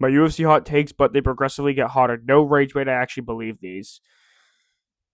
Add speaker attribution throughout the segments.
Speaker 1: My UFC hot takes, but they progressively get hotter. No rage bait. I actually believe these.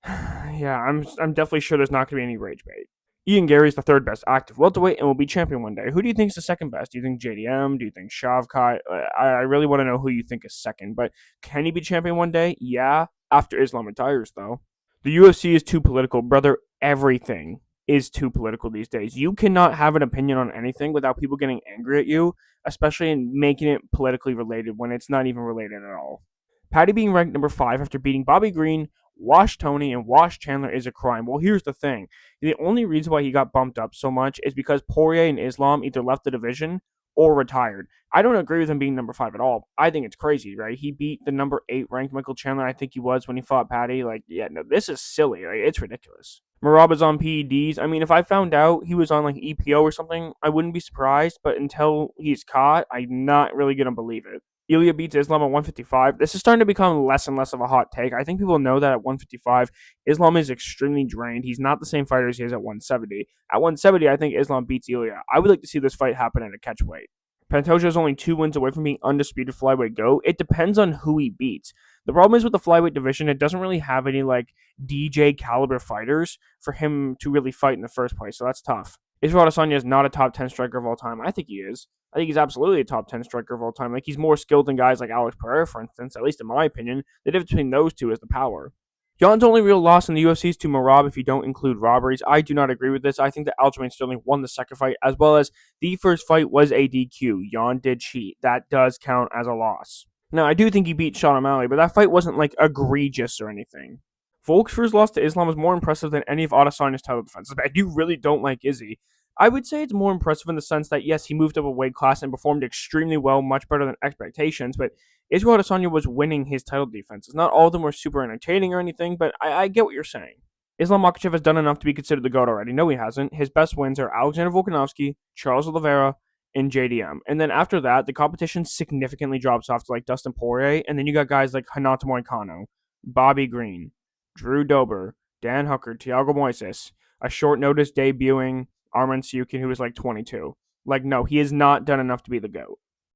Speaker 1: Yeah, I'm definitely sure there's not going to be any rage bait. Ian Gary's the third best active welterweight and will be champion one day. Who do you think is the second best? Do you think JDM? Do you think Shavkat? I really want to know who you think is second. But can he be champion one day? Yeah, after Islam retires, though. The UFC is too political, brother. Everything is too political these days. You cannot have an opinion on anything without people getting angry at you, especially in making it politically related when it's not even related at all. Patty being ranked number 5 after beating Bobby Green, Wash Tony, and Wash Chandler is a crime. Well, here's the thing. The only reason why he got bumped up so much is because Poirier and Islam either left the division or retired. I don't agree with him being number 5 at all. I think it's crazy, right? He beat the number 8 ranked Michael Chandler, I think he was, when he fought Patty. Like, yeah, no, this is silly. Like, it's ridiculous. Marab is on PEDs. I mean, if I found out he was on like EPO or something, I wouldn't be surprised. But until he's caught, I'm not really gonna believe it. Ilya beats Islam at 155. This is starting to become less and less of a hot take. I think people know that at 155, Islam is extremely drained. He's not the same fighter as he is at 170. At 170, I think Islam beats Ilya. I would like to see this fight happen at a catch weight. Pantoja is only 2 wins away from being undisputed flyweight GOAT. It depends on who he beats. The problem is with the flyweight division, it doesn't really have any like DJ caliber fighters for him to really fight in the first place, so that's tough. Israel Adesanya is not a top 10 striker of all time. I think he is. I think he's absolutely a top 10 striker of all time. Like, he's more skilled than guys like Alex Pereira, for instance, at least in my opinion. The difference between those two is the power. Jan's only real loss in the UFC is to Marab if you don't include robberies. I do not agree with this. I think that Aljamain Sterling won the second fight, as well as the first fight was a DQ. Jan did cheat. That does count as a loss. Now, I do think he beat Sean O'Malley, but that fight wasn't, like, egregious or anything. Volkswagen's loss to Islam was more impressive than any of Adesanya's title defenses, but I do really don't like Izzy. I would say it's more impressive in the sense that, yes, he moved up a weight class and performed extremely well, much better than expectations, but Israel Adesanya was winning his title defenses. Not all of them were super entertaining or anything, but I get what you're saying. Islam Makhachev has done enough to be considered the GOAT already. No, he hasn't. His best wins are Alexander Volkanovski, Charles Oliveira, and JDM. And then after that, the competition significantly drops off to like Dustin Poirier, and then you got guys like Hanato Moicano, Bobby Green, Drew Dober, Dan Hooker, Thiago Moises, a short notice debuting Arman Siukin, who was like 22. Like, no, he has not done enough to be the GOAT.